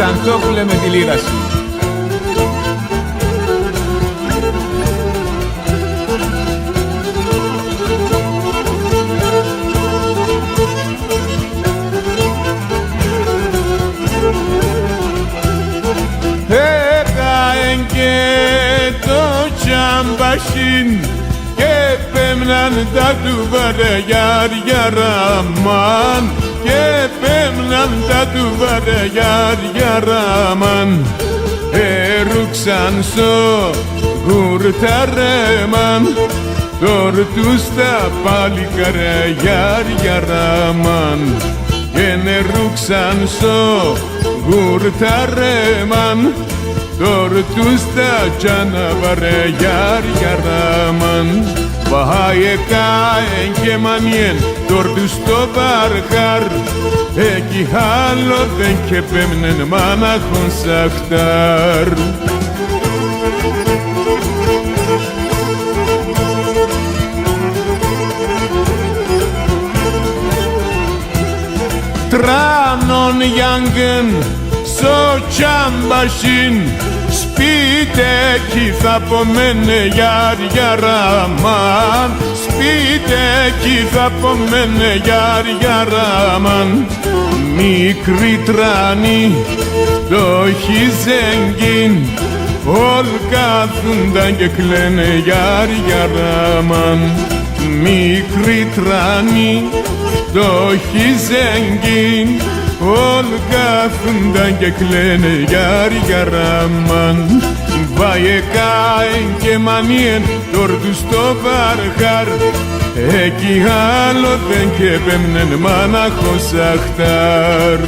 Ξανθόπουλε με τη λίρα σου. Έκαεν και το τσάμπασιν και πέμναν τα του βαρεγιάρια ραμάν και πέμναν τα του βαρεγιάρια ραμάν έρουξαν στο γουρταρέμαν τόρτους τα παλικαραγιάρια ραμάν και νερούξαν στο γουρταρέμαν τόρτους τα τσαναβαρεγιάρια ραμάν Βαχάιεκάεν και μανιέν τόρτους το βαρχάρ εκεί άλλο δεν και πέμνεν μάναχον σαχτάρ Τράνον γιάνγκεν στο τσάμπασιν σπίτεκι θα πομένε γιάρια ραμάν σπίτεκι θα πομένε γιάρια ραμάν μικρή τράνη το χιζέγγιν όλ κάθουνταν και κλαίνε γιάρια ραμάν μικρή τράνη το χιζέγγιν όλ κάθουνταν και κλαίνε γιάρια ραμάν Βάιεκάεν και μανιέν τόρτους το βαρχάρ εκεί άλλο δεν και πέμνεν μάναχος σαχτάρ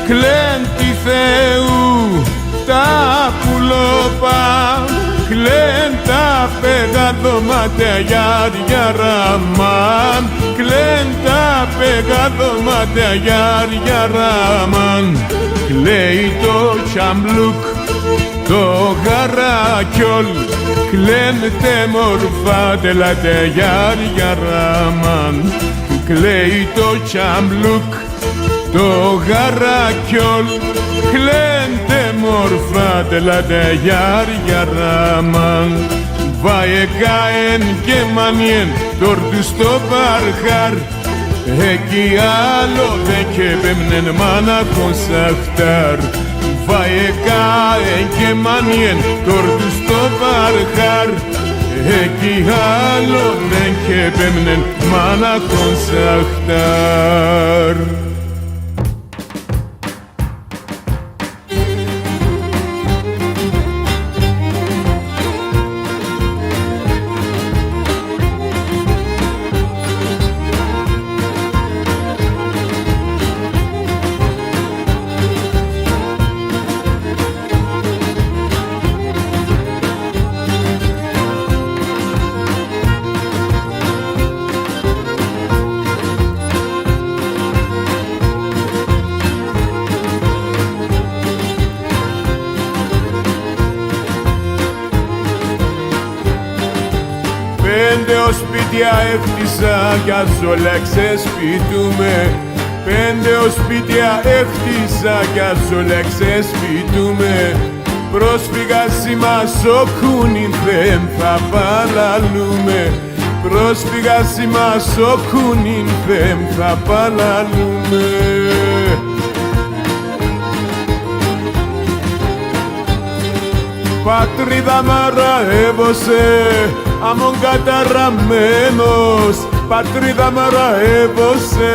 Κλέν τη Θεού τα πουλόπα κλέν τα πεγαδωμάτια γιάρια ραμάν κλέν τα πεγαδωμάτια γιάρια ραμάν κλαίει το τσαμπλούκ το γαράκιολ κλέν τε μορφά τελάτε γιάρια ραμάν κλαίει το τσαμπλούκ το γαράκιολ κλαίντε μορφά τελάτε γιάρια ραμάν Βάιεκάεν και μανιέν τόρτους το βαρχάρ εκεί άλλο δεν και πέμνεν μάναχον σαχτάρ Βάιεκάεν και μανιέν τόρτους το βαρχάρ εκεί άλλο δεν και πέμνεν μάναχον σαχτάρ Πέντε οσπίτια έχτισα κι ας όλα ξεσπιτούμε Πέντε οσπίτια έχτισα κι ας όλα ξεσπιτούμε Πρόσφυγα σήμα σοκούνιν δεν θα παλαλούμε Πρόσφυγα σήμα σοκούνιν δεν θα παλαλούμε Πατρίδα μαραεύωσε αμον καταραμένος Πατρίδα μαραεύωσε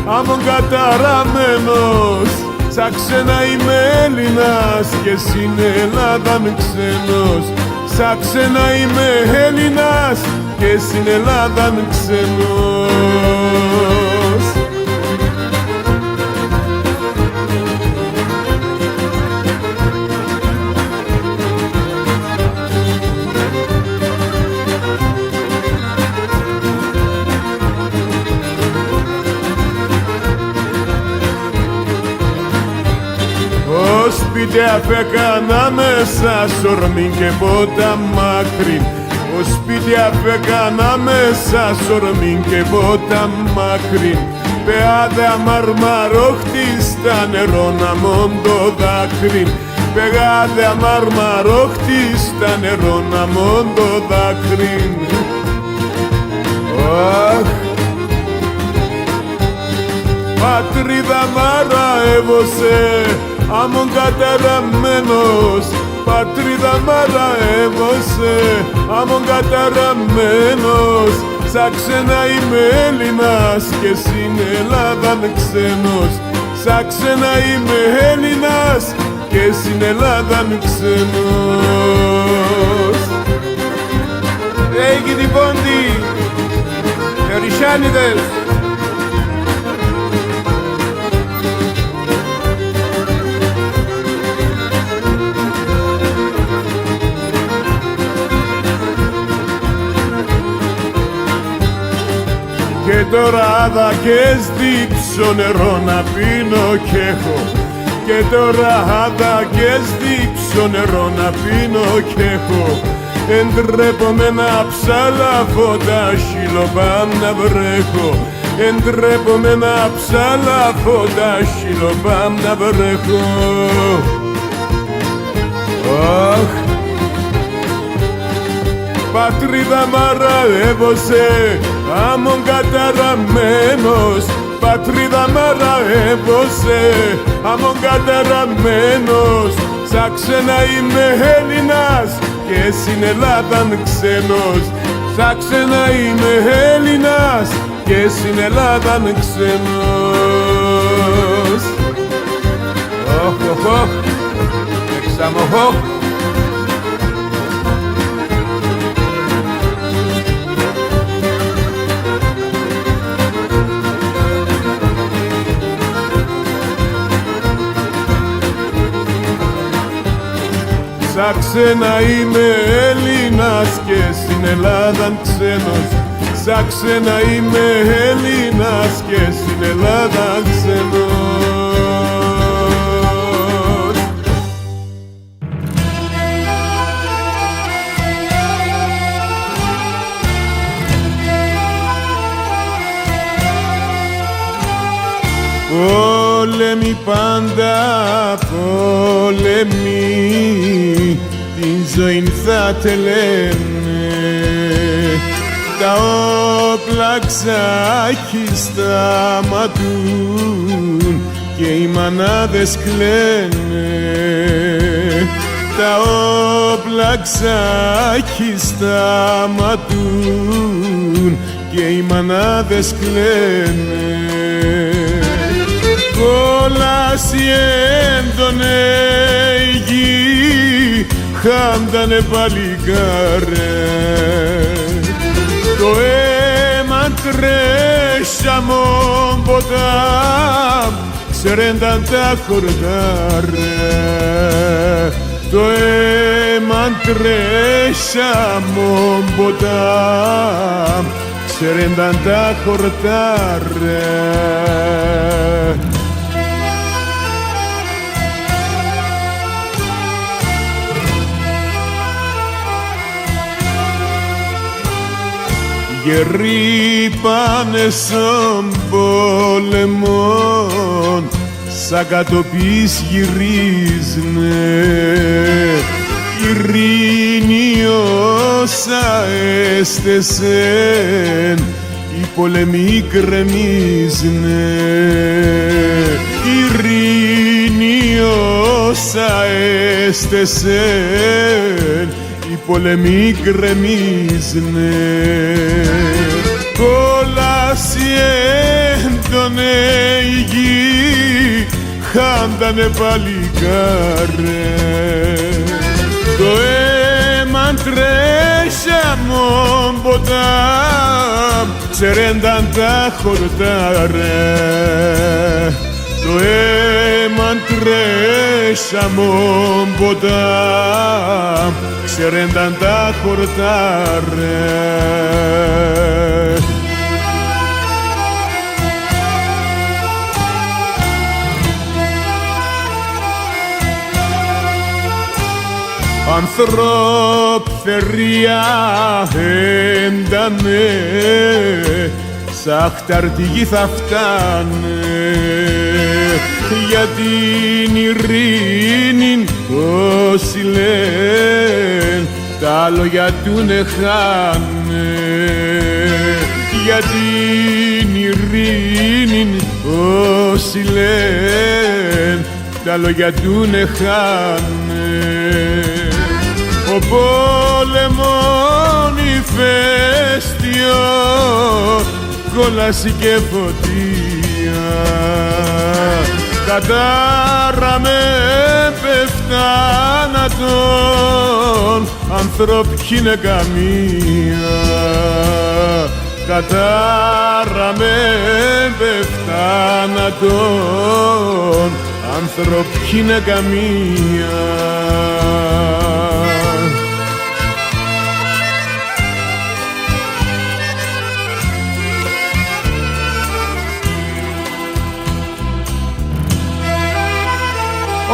αμον καταραμένος Σαν ξένα είμαι Έλληνας και στην Ελλάδαν ξένος Σαν ξένα είμαι Έλληνας και στην Ελλάδαν ξένος Σπίτια φέκανα μέσα σορμήν και πότα μάκρυν πως σπίτια φέκανα μέσα σορμήν και βότα μακρύν. Πεάδα μαρμαρόχτη στα νερό να μόντο δάκρυν. Πεγάδε μαρμαρόχτη στα νερό να μόντο δάκρυν. Αχ, πατρίδα μαραεύωσε, άμον καταραμένος. Πατρίδα μαραεύωσε, άμον καταραμένος. Σαν ξένα είμαι Έλληνας και στην Ελλάδα ξένος. Σαν ξένα είμαι Έλληνας και στην Ελλάδα ξένος. Έγινε η πόντι, Εωρισιάνιδες. Και τώρα δακές δείξω νερό να πίνω κι έχω. Και τώρα δακές δείξω νερό να πίνω κι έχω. Εντρέπομαι να ψαλαφώ τα σιλοπάμ να βρέχω. Εντρέπομαι να ψαλαφώ τα σιλοπάμ να βρέχω. Αχ, πατρίδα μαραεύωσε, άμον καταραμένος. Πατρίδα μαραεύωσε, άμον καταραμένος. Σαν ξένα είμαι Έλληνας και στην Ελλάδα ξένος. Σαν ξένα είμαι Έλληνας και στην Ελλάδα ξένος. Οχ, οχ, οχ, εξαμοχ. Σαν ξένα είμαι Έλληνας και στην Ελλάδα ξένος. Σαν ξένα είμαι Έλληνας και στην Ελλάδα ξένος. Πόλεμοι πάντα, πόλεμοι, την ζωή θα τελένε. Τα όπλα ξάχη σταματούν και οι μανάδες κλαίνε. Τα όπλα ξάχη σταματούν και οι μανάδες κλαίνε. Κόλαση έντονε η γη, χάντανε παλικάρε. Το αίμα τρέσαμον ποτάμ, ξέρενταν τα χορτάρε. Το αίμα τρέσαμον ποτάμ, ξέρενταν τα χορτάρε. Γεροί πάνε στον πόλεμον, σαν κατοπείς γυρίζουνε. Ειρήνη όσα έστεσεν, οι πολεμοί κρεμίζουνε. Ειρήνη όσα έστεσεν, οι πολεμοί γκρεμίζουνε. Κόλαση έντονε η γη, χάντανε παλικάρε. Το αίμα τρέσαμον ποτάμ, ξέρενταν τα χορτάρε. Το αίμα τρέσαμον ποτάμ, ξέρενταν τα χορτάρε. Ανθρώποι πθερία έντανε, σαχταρτηγοί θα φτάνε, για την ειρήνη όσοι λένε τα λόγια του νεχάνε, για την ειρήνη όσοι λένε τα λόγια του νεχάνε. Ο πόλεμον ηφαίστειο, κόλαση και φωτία, κατάρα με πεφτάνατον, ανθρώποι είναι καμία. Κατάρα με πεφτάνατον, άνθρωποι είναι καμία.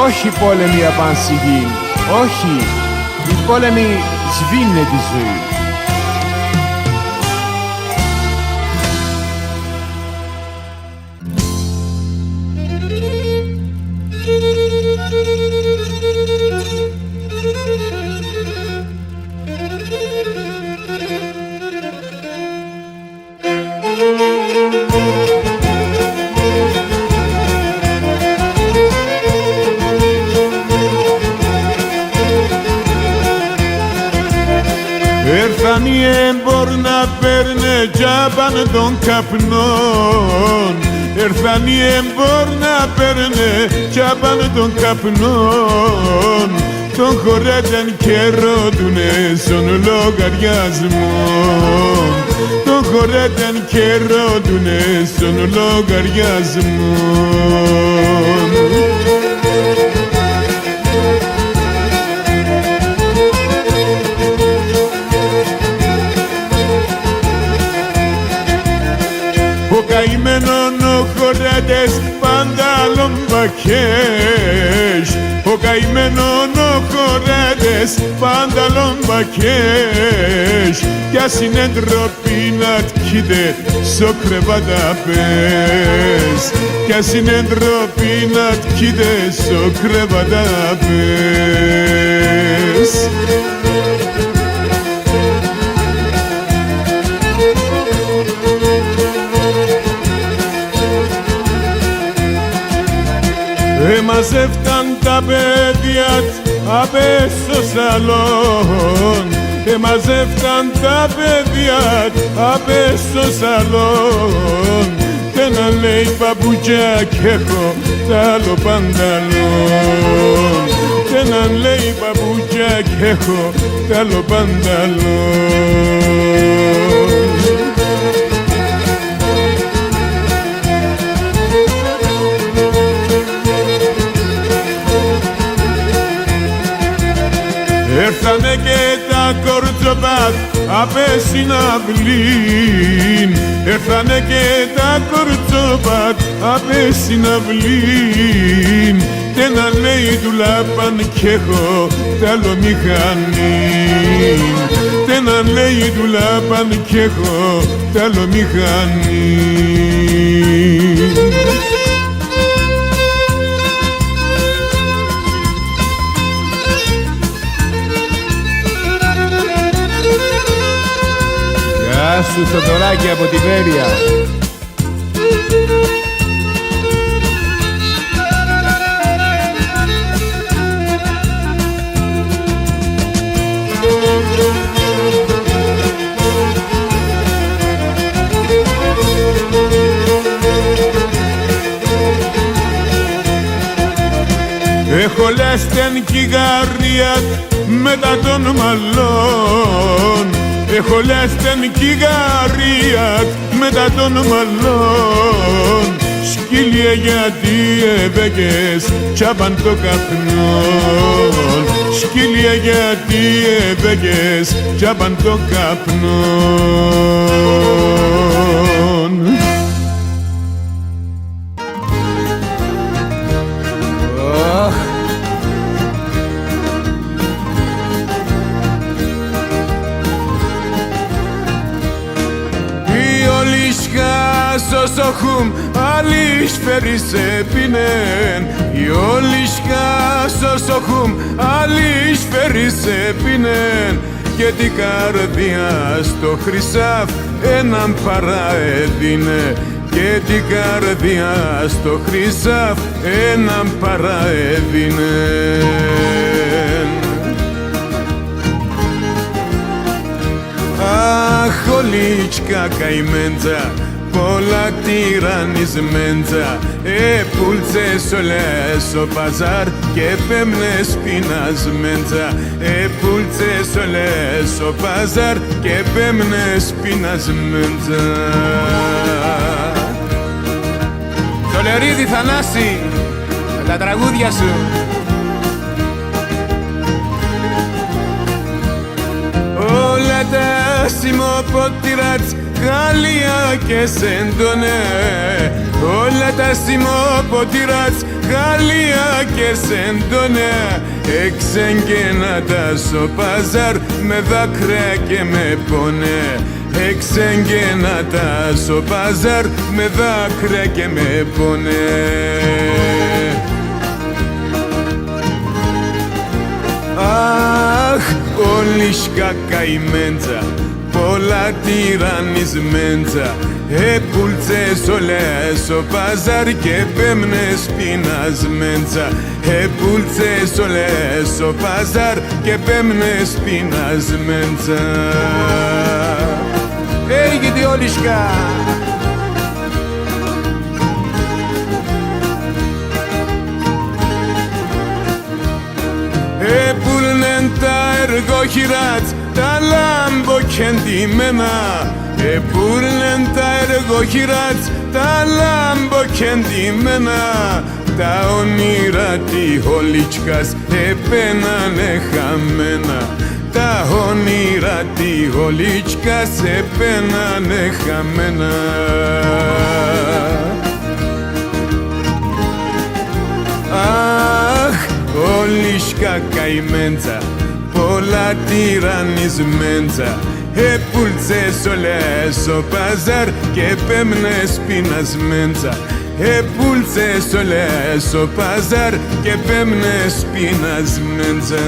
Όχι πόλεμοι απάνση γη, όχι, οι πόλεμοι σβήνε τη ζωή. Έρθαν οι έμπορ να παίρνε τζάμπαν των καπνών, έρθαν οι έμπορ να παίρνε τζάμπαν των καπνών, τον χωρέτεν και ρώτουνε στον λογαριασμό, τον χωρέτεν και ρώτουνε στον λογαριασμό. Καημένον ο χωρέτες πάντα λομπακές, ο καημένον ο χωρέτες πάντα λομπακές, κι ας είναι ντροπή να τκείτε στο κρεβαταπές, κι ας είναι ντροπή να τκείτε στο κρεβαταπές. Μαζεύταν τα παιδιά απ' στο σαλόν, μαζεύταν τα παιδιά απ' στο σαλόν, κι ένα λέει παπούτσια κι έχω τ' άλλο πανταλόν, κι ένα λέει παπούτσια κι έχω τ' άλλο πανταλόν. Έρθανε και τα κορτσοπάτ απ' συναυλήν, έρθανε και τα κορτσοπάτ απ' συναυλήν, κι ένα λέει του λάπαν κι έχω τ' άλλο μηχανήν, κι ένα λέει του λάπαν κι έχω τ' άλλο μηχανήν. Γεια σου Θοδωράκη από τη Βέρεια. Έχω λάστεν κυγαρία μετά των μαλλών, έχω λάστεν κυγαρία μετά των μαλλών, σκύλια γιατί έβεκες τσάπαν το καπνόν, σκύλια γιατί έβεκες τσάπαν το καπνόν. άλλης φέρησε πίνεν, η όλισκα σωσοχούμ, άλλης φέρησε πίνεν, και την καρδιά στο χρυσάφ έναν παραέδινε, και την καρδιά στο χρυσάφ έναν παραέδινε. Αχ, ολίτσκα καημέντζα, πολλά τυραννισμέντζα, πουλτσες όλες ο παζάρ και πέμνες πεινασμέντζα, πουλτσες όλες ο παζάρ και πέμνες πεινασμέντζα. Τολερίδη Θανάση, με τα τραγούδια σου. Όλα τα σημοπότηρατς χάλια και σεντονέ, όλα τα σημοπότηρατς χάλια και σεντονέ, εξεγγενάτα στο παζάρ με δάκρυα και με πονέ, εξεγγενάτα στο παζάρ με δάκρυα και με πονέ. Αχ, όλισκα καημέντζα, πολλά τυραννισμέντζα, πουλτσες όλες ο παζάρ και πέμνες πεινασμέντζα, πουλτσες όλες ο παζάρ και πέμνες πεινασμέντζα. Έγινε όλισκα. Πουλνεν τα εργοχειράτς τα λαμποκεντημένα, πουλνεν τα εργοχειράτς τα λαμποκεντημένα, τα όνειρα τυχολίτσκας επένανε χαμένα, τα όνειρα τυχολίτσκας επένανε χαμένα. Αχ, όλισκα καημέντζα, πολλά τυραννισμέντζα, πουλτσες όλες ο παζάρ και πέμνες πεινασμέντζα, πουλτσες όλες ο παζάρ και πέμνες πεινασμέντζα.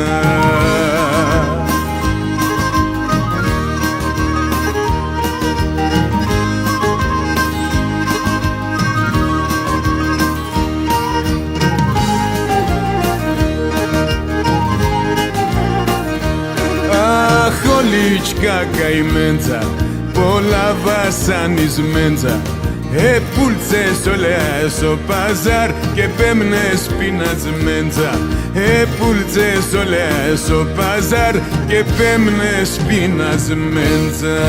Ολίτσκα καημέντζα, πολλά βασανισμέντζα, πουλτσες όλες ο παζάρ και πέμνες πεινασμέντζα, πουλτσες όλες ο παζάρ και πέμνες πεινασμέντζα.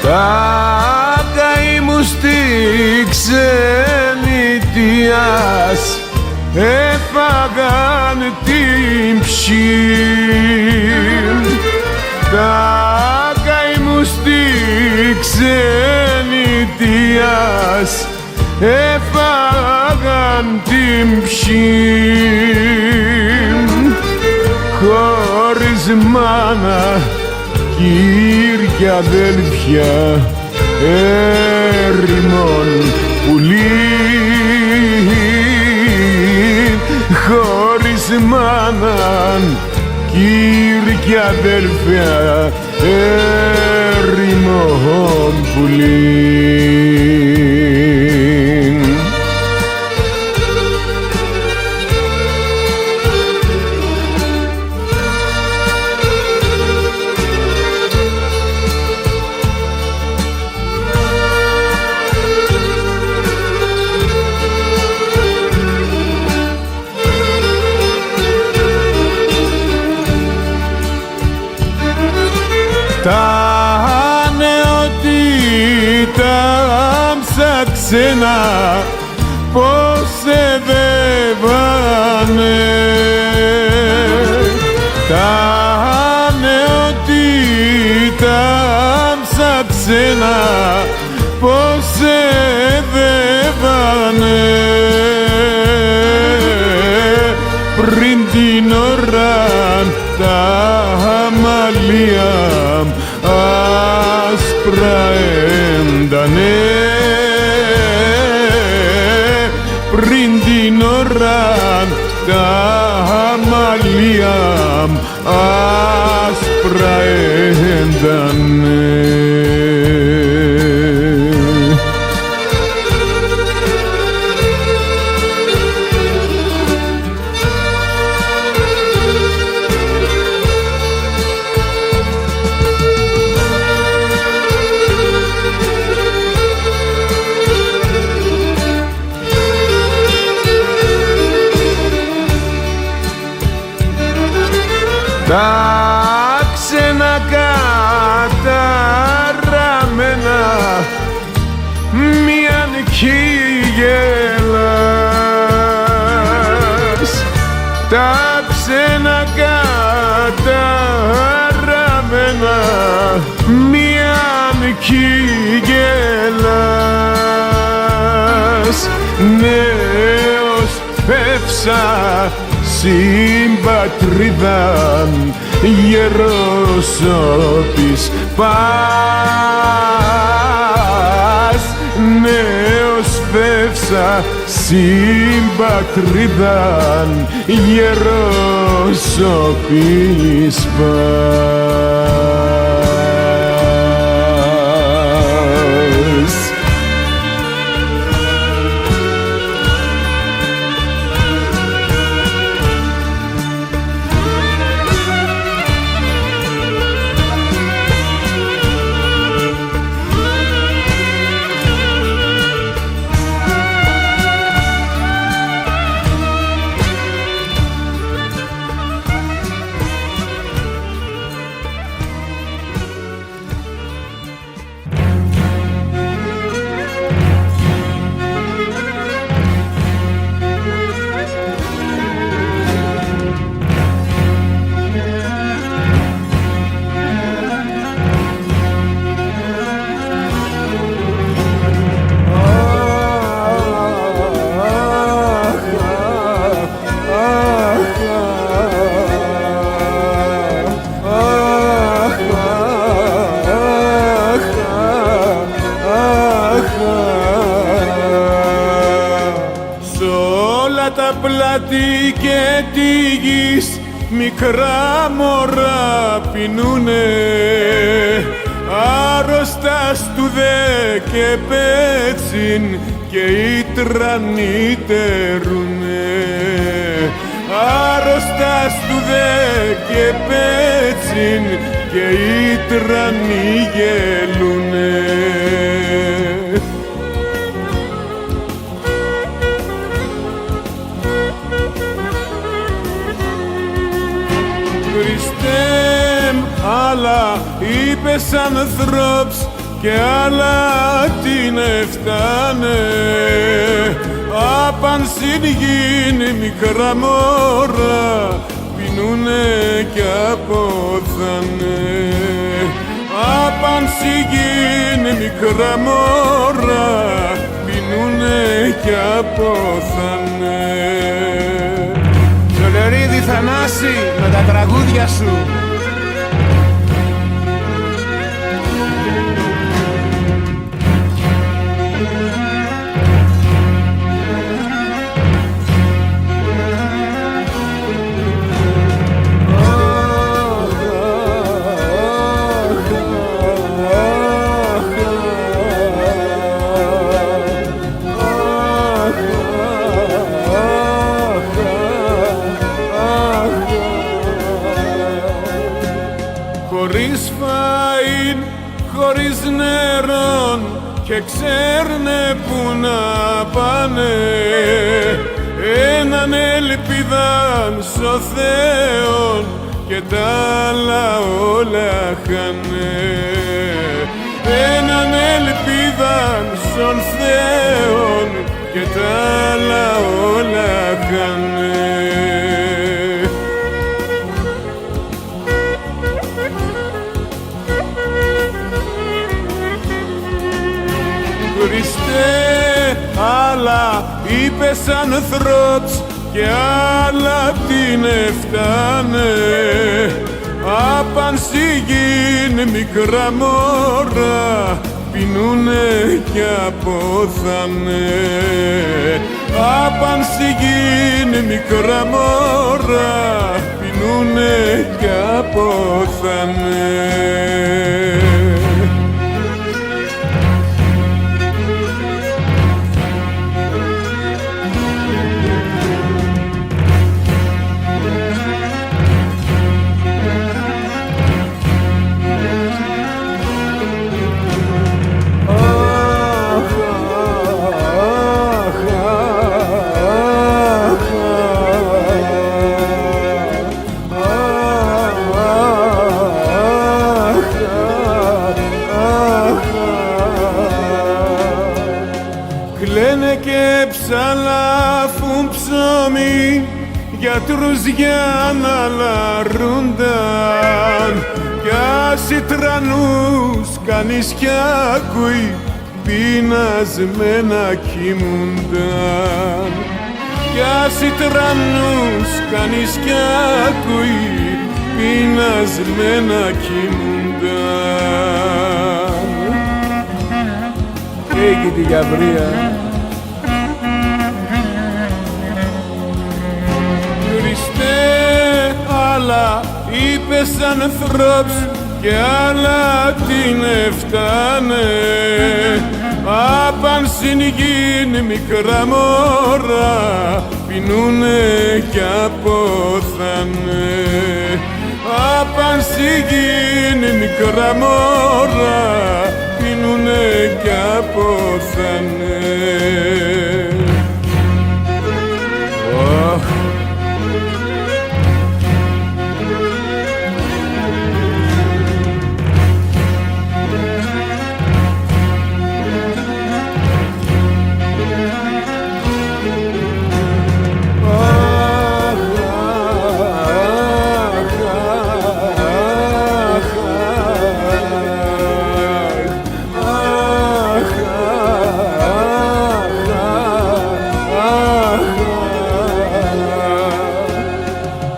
Τα καημού στη ξενιτιάς έφαγαν την ψή. Τα καημού στη ξενιτιάς έφαγαν την ψή. Χωρίς μάνα κι αδέλφια έρημον πουλί, χωρίς μάναν κι αδέλφια έρημον πουλί. τα νεότητα ψάξαινα πως εδεύανε, τα νεότητα ψάξαινα πως εδεύανε πριν την ώρα τα μαλλιά άσπρα έντανε, πριν την ώρα τα μαλλιά άσπρα έντανε. Τα ξένα καταραμένα μιαν γελάς, τα ξένα καταραμένα μιαν γελάς, νέος πέφσα συμπατρίδαν γερός όπις πας, νέος φεύσα συμπατρίδαν γερός όπις πας. Τα πλάτη και τη γης μικρά μωρά πειννούνε, άρρωστα στου δε και πέτσιν και οι τρανοί τερούνε, άρρωστα στου δε και πέτσιν και οι τρανοί γελούνε. Χριστέ μ, άλλα είπες ανθρώπς και άλλα την εφτάνε, απαν συν γην μικρά μωρά πειννούνε κι αποθάνε, απαν συν γην μικρά μωρά πειννούνε κι αποθάνε. Σολερίδη Θανάση, με τα τραγούδια σου. Χωρίς φαΐν, χωρίς νερόν και ξέρνε που να πάνε, έναν ελπιδάν στο Θεόν και τ' άλλα όλα χάνε. Έναν ελπίδαν στον Θεόν και τ' άλλα όλα χάνε. Χριστέ, άλλα είπες ανθρώπς και άλλα την εφτάνε. Απαν στη γην μικρά μωρά πεινούνε κι αποθάνε. Απαν στη γην μικρά μωρά πεινούνε κι αποθάνε. Κλαίνε και ψαλάφουν ψωμί γιατρούς για να λαρούνταν κι άσοι τρανούς κανείς κι ακούει πεινασμένα κοιμούνταν. Κι άσοι τρανούς κανείς κι ακούει πεινασμένα κοιμούνταν. Έχει τη Γαβρία. Χριστέ, άλλα είπες ανθρώπς και άλλα την εφτάνε. Απαν στην γην μικρά μωρά πεινούνε κι αποθάνε. Απαν στη γην μικρά μωρά πεινούνε κι αποθάνε.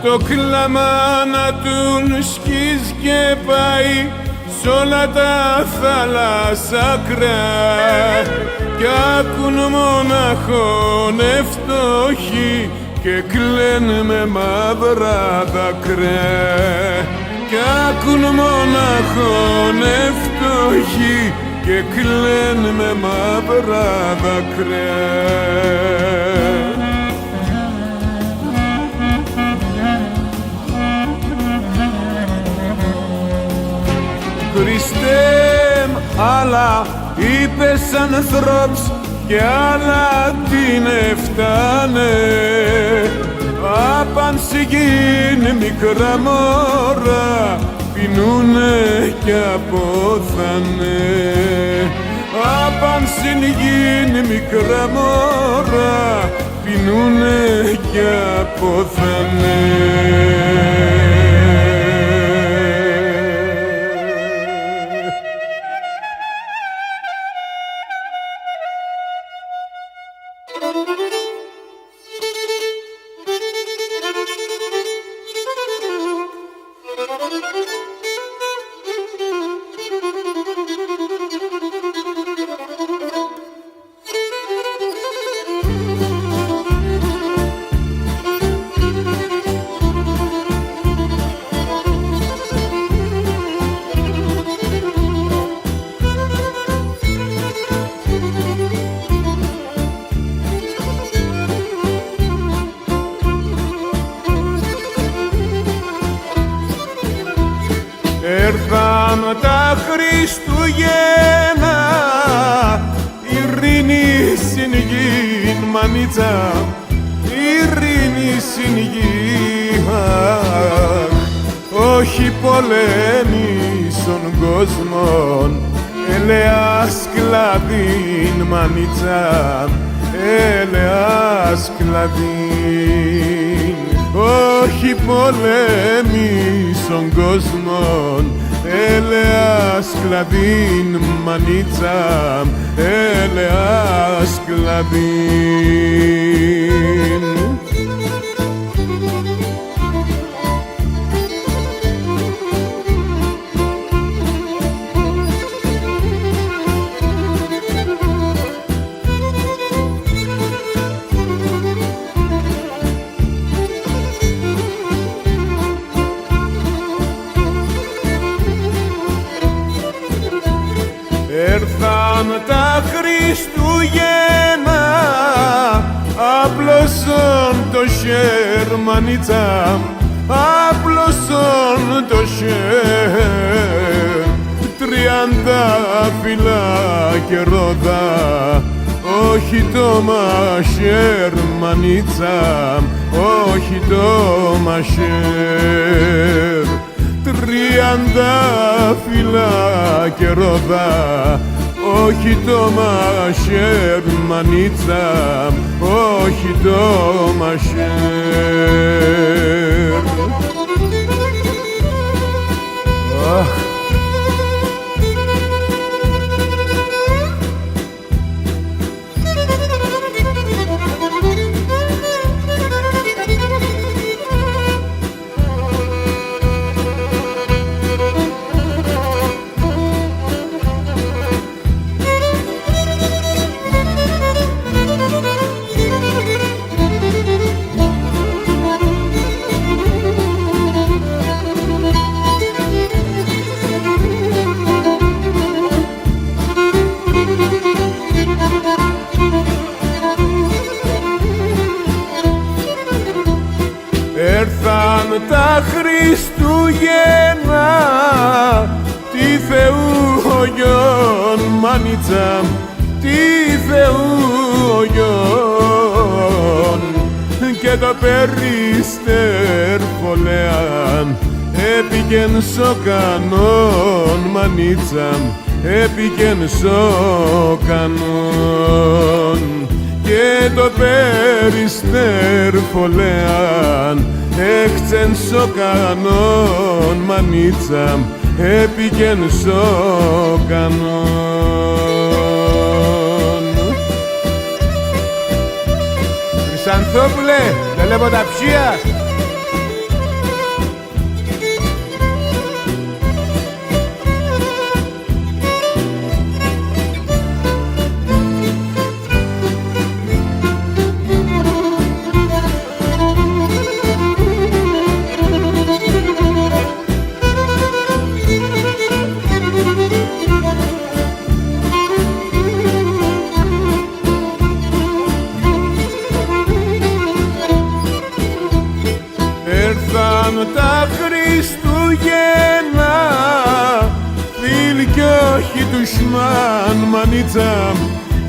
Το κλάμα να τον σκίζει και πάει σ' όλα τα θάλασσακρά κι άκουν μοναχόν ευτόχοι και κλαίνε με μαύρα δάκρυα. Κι άκουν μοναχόν ευτόχοι και κλαίνε με μαύρα δάκρυα. Χριστέ, άλλα είπες ανθρώπς και άλλα την εφτάνε. Απαν στη γην μικρά μωρά πεινούνε κι αποθάνε. Απαν στην γην μικρά μωρά πεινούνε κι αποθάνε. Έρθαν τα Χριστούγεννα, ειρήνη στην γη, μανίτσα, ειρήνη στην γη. όχι πολέμησον κόσμον, ελεάς κλαδίν μανίτσα, ελεάς κλαδίν. Όχι πολέμησον κόσμον, ελεάς κλαδίν μανίτσα, ελεάς κλαδίν. Έρθαν τα Χριστούγεννα, άπλωσον το χέρ μανίτσα, άπλωσον το χέρ. 30 φύλλα και ρόδα, όχι το μαχαίρ μανίτσα, όχι το μαχαίρ. 30 φύλλα και ρόδα, όχι το μαχαίρ μανίτσα, όχι το μαχαίρ. Έρθαν τα Χριστούγεννα, τι Θεού ο γιον μανίτσα, τι Θεού ο γιον. Και το περίστερ φωλέαν, έπηγεν σοκανόν μανίτσα, έπηγεν σοκανόν. Και το περίστερ φωλέαν, έχτσεν σοκανόν μανίτσα, έπηγεν σοκανόν. Χρυσανθόπουλε, λελεποταψίας. Τα Χριστούγεννα, φίλοι κι όχι δουσμάν μανίτσα,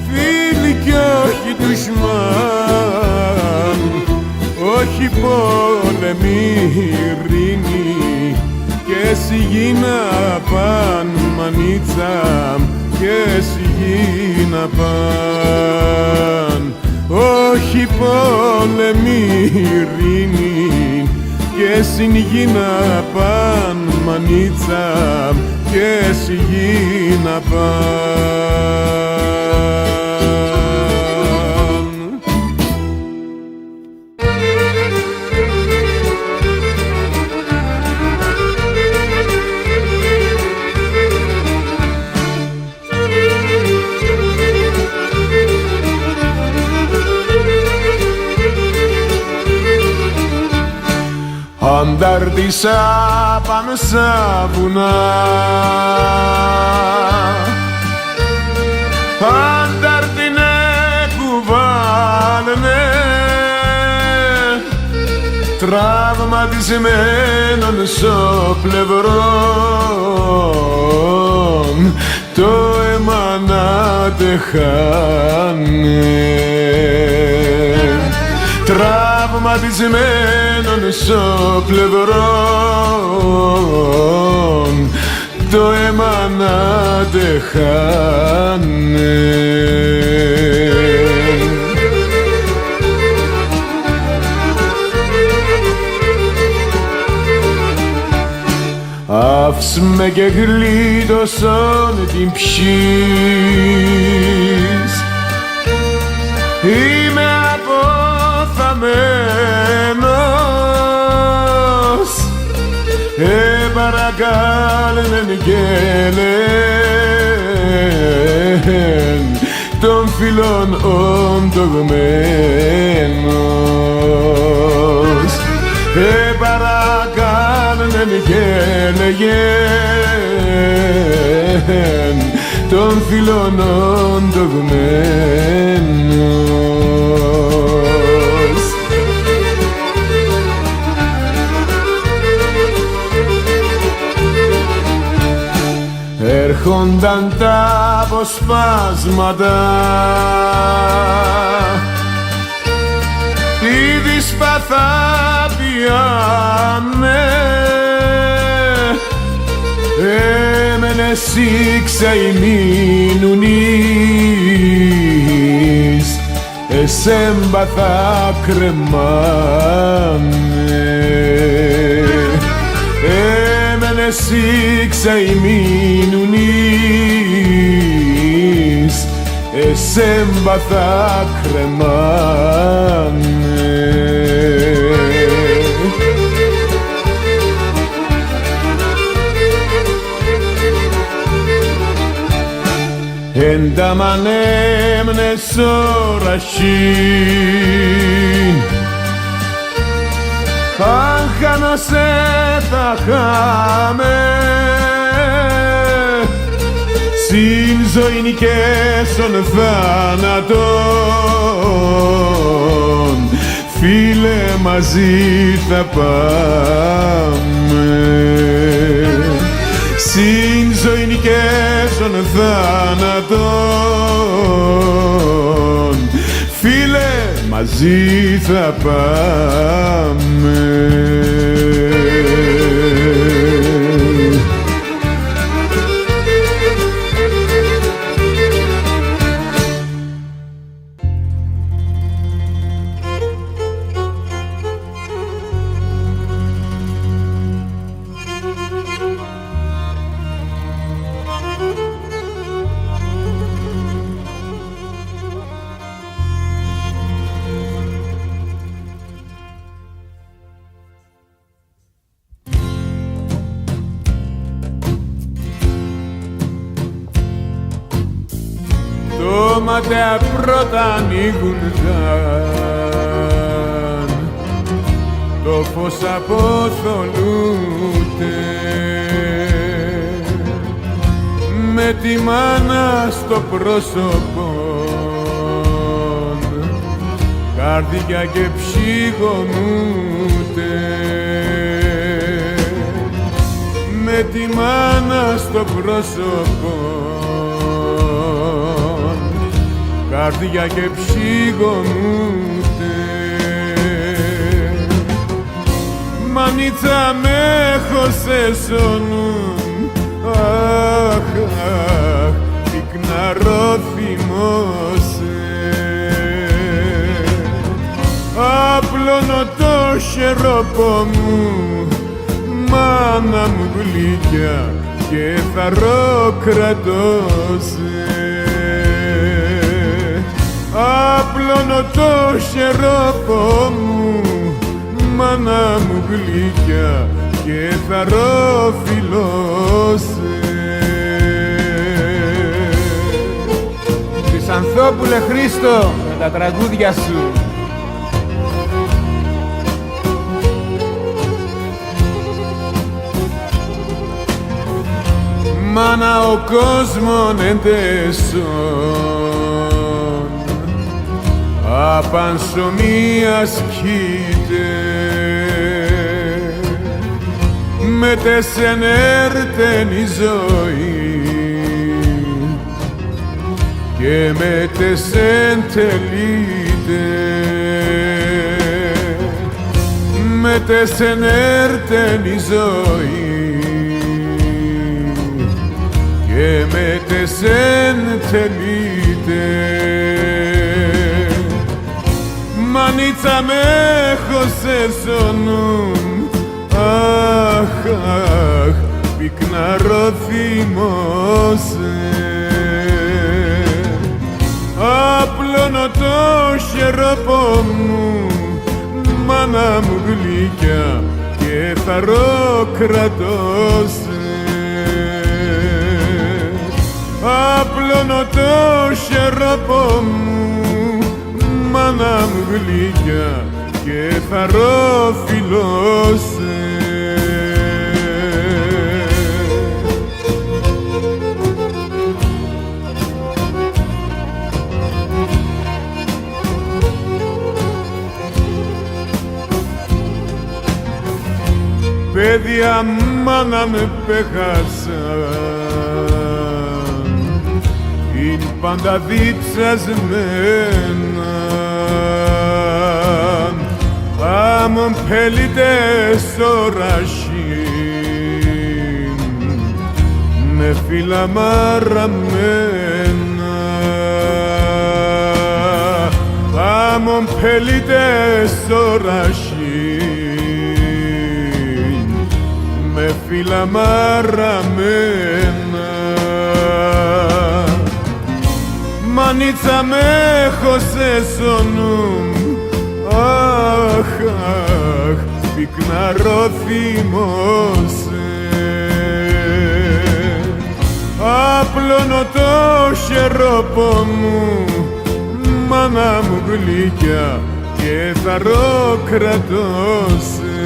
φίλοι κι όχι δουσμάν. Όχι πόλεμη ειρήνη και σιγή να παν μανίτσα, και σιγή να παν. Όχι πόλεμη ειρήνη και σιγή να παν μανίτσα, και σιγή να παν. Αντάρτησα πάνω στα βουνά, αντάρτηνε κουβάλαινε, τραυματισμένον στο πλευρόν, το αίμα να τεχάνε. Τραυματισμένον στο πλευρό, άντεχανε. Άφησε με και γλίτωσον την ψης. Είμαι αποθαμένος, παρακάλεν γέλεν των φίλων οντογμένος. Παρακάλεν γέλεν των φίλων οντογμένος. Έρχονταν τα αποσπάσματα, ήδη σπαθά πιάνε. Έμενε σήξα ημίνουνης, εσέμπαθα κρεμάνε. Έμενε σήξα ημίνουνης, εσέμπαθα κρεμάνε. Εν τα μανέμνες ορασίν, αν χάνασε θα χάμε. Συν ζωήν και στον θάνατον, φίλε μαζί θα πάμε. Συν ζωήν και στον θάνατον, φίλε μαζί θα πάμε. Το ματέα πρώτα ανοίγουνταν, το φως αποθολούται. Με τη μάνα στο πρόσωπο, καρδιά και ψυχομούται. Με τη μάνα στο πρόσωπο, καρδιά και ψυχομούται. Μανίτσα με χωσέσωνουν, αχ, αχ, πυκναρό θυμώσαι. Απλώνω το χερόπο μου, μάνα μου γλυκιά, και θαρώ κρατώσε. Απλώνω το χερόπο μου, μάνα μου γλυκιά, και θαρώ φιλώσε. Χρυσανθόπουλε Χρήστο, με τα τραγούδια σου. Μάνα ο κόσμον εντέσσον, απανσομίας κοίται. Με τεσεν έρτεν η ζωή, και με τεσεν τελείται. Με τεσεν έρτεν η ζωή, και με εσεν τελείτε. Μανίτσα με χωσέσονουν, αχ, αχ, πυκναρό θυμώσαι. Απλώνω το χερόπο μου, μάνα μου γλυκιά, και θαρροκρατώσε. Απλώνω το χερόπο μου, μάνα μου γλυκιά, και θαρροφιλώσε. Παιδιά μάνα με πέχασαν, είναι πάντα διψασμένα. Άμον πέλητες ορασίν, με φύλλα μαραμένα. Άμον πέλητες ορασίν, με φύλλα μαραμένα. Μανίτσα με χωσέσονουν, αχ, αχ, πυκναρό θυμώσαι. Απλώνω το χερόπο μου, μάνα μου γλυκιά, και θαρροκρατώσε.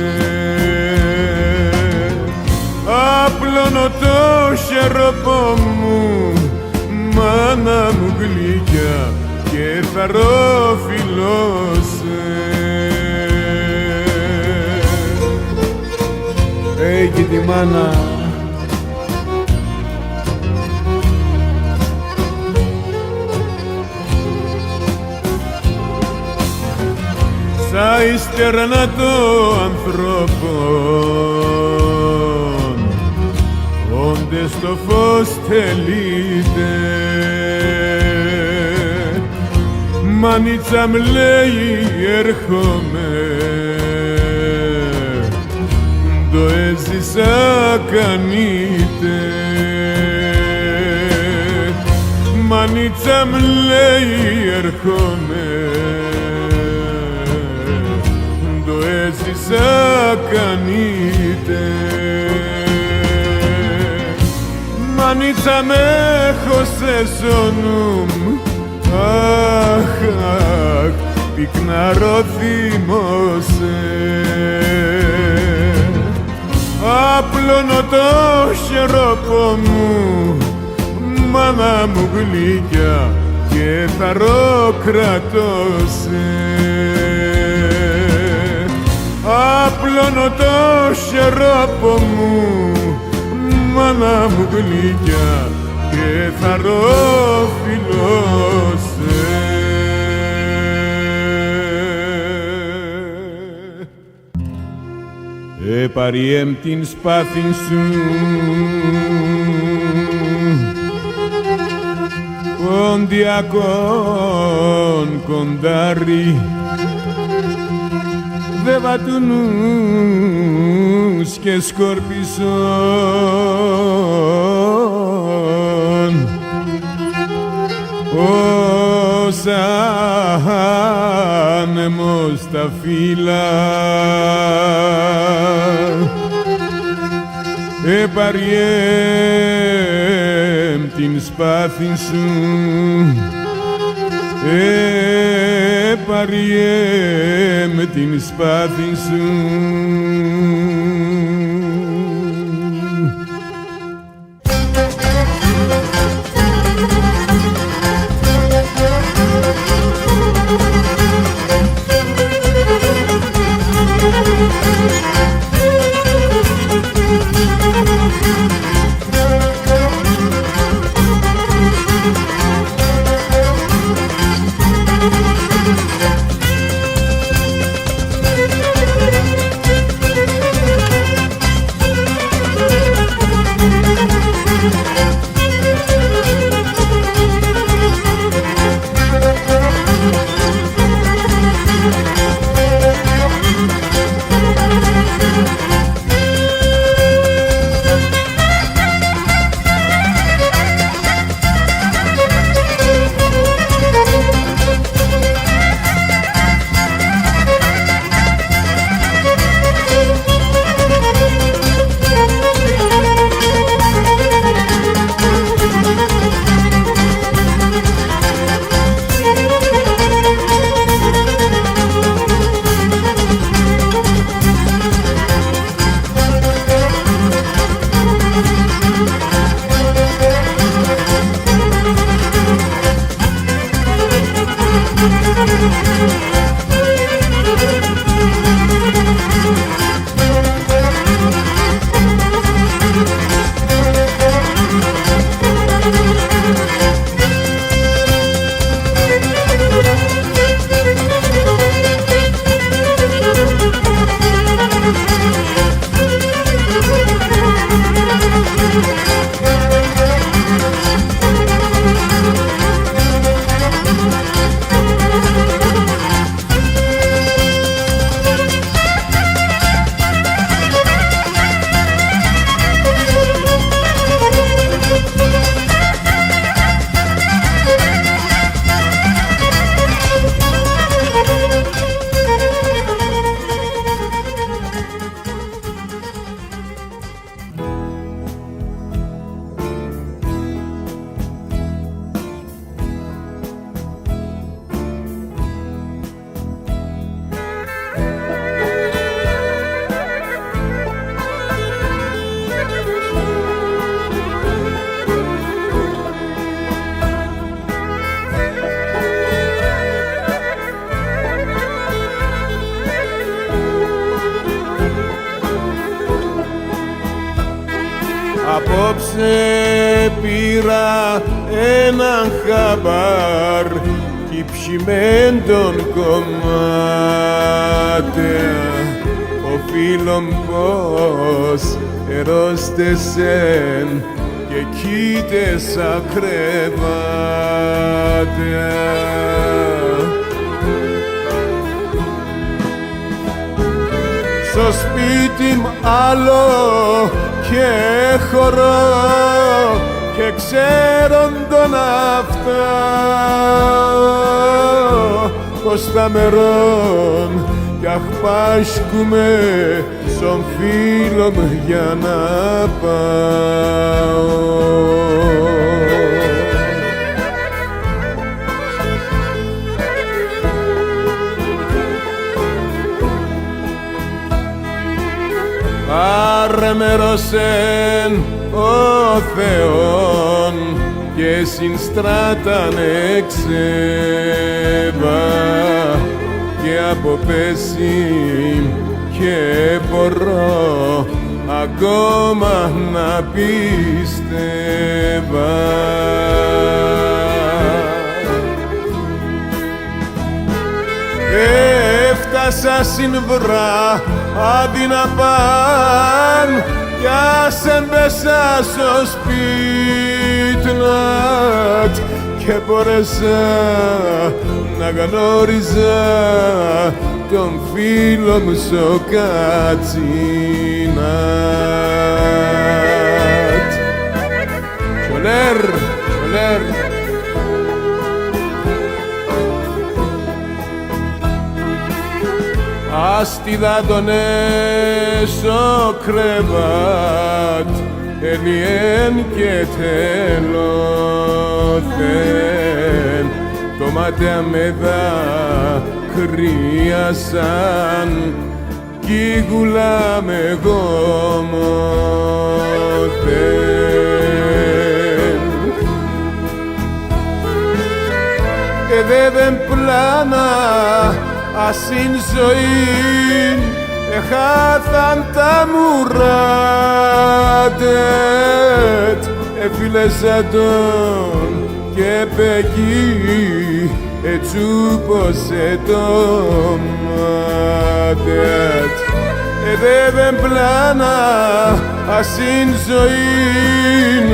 Απλώνω το χερόπο μου, μάνα μου γλυκιά, και θαρροφιλώσε. Και τη μάνα. Σα ύστερνα των ανθρώπων, όντες το φως τελείτε. Μανίτσα μ' λέει έρχομαι, το έζησα κανείτε. Μανίτσα μ' λέει έρχομαι, το έζησα κανείτε. Μανίτσα με χωσέσονουν, αχ, αχ, πυκναρό θυμώσαι. Απλώνω το χερόπο μου, μάνα μου γλυκιά, και θαρροκρατώσε. Απλώνω το χερόπο μου, μάνα μου γλυκιά, και θαρροφιλώσε. Παριέμ την σπάθην σου, κοντιακόν κοντάρι, δε βατουνούς και σκορπισόν. Ως άνεμος τα φύλλα, παριέμ την σπάθην σου, παριέμ την σπάθην σου. Απόψε πήρα έναν χαμπάρ κι ψημέντον κομμάτια οφείλων πως ερώστεσεν και κοίτεσα κρεβάτια. Στο σπίτι μου άλλο και χωρώ και ξέρον τον αυτά πως τα μερών κι αχπάσκουμε στον φίλο μου για να πάω. Παρεμερώσεν ο Θεόν και συνστράταν εξέβα και αποπέσει και μπορώ ακόμα να πίστευα. Έφτασα συνβρά αντί να παν κι άσεν μέσα στο σπίτνατ και μπορέσα να γνώριζα τον φίλο μου στο κατσίνατ. Σολέρ, σολέρ. Άστιδα τον έσω κρεβάτ ελιέν και τελώθεν το μάτια με δάκρυασαν κι η γουλά με γόμωθεν και δεν πλάνα ασύν ζωήν εχάθαν τα μουράτετ εφίλεσα τον και πεκεί ετσούπωσε το μάτετ δεν πλάνα ασύν ζωήν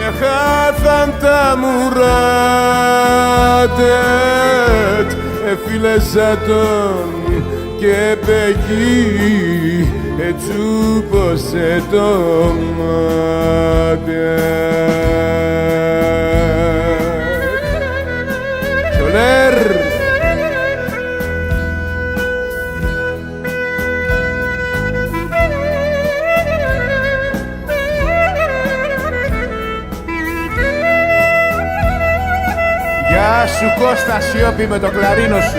εχάθαν τα μουράτετ εφίλεσα τον και πεκεί ετσούπωσε το μάτετ. Σολέρ. Γεια σου Κώστα Σιώπη με το κλαρίνο σου.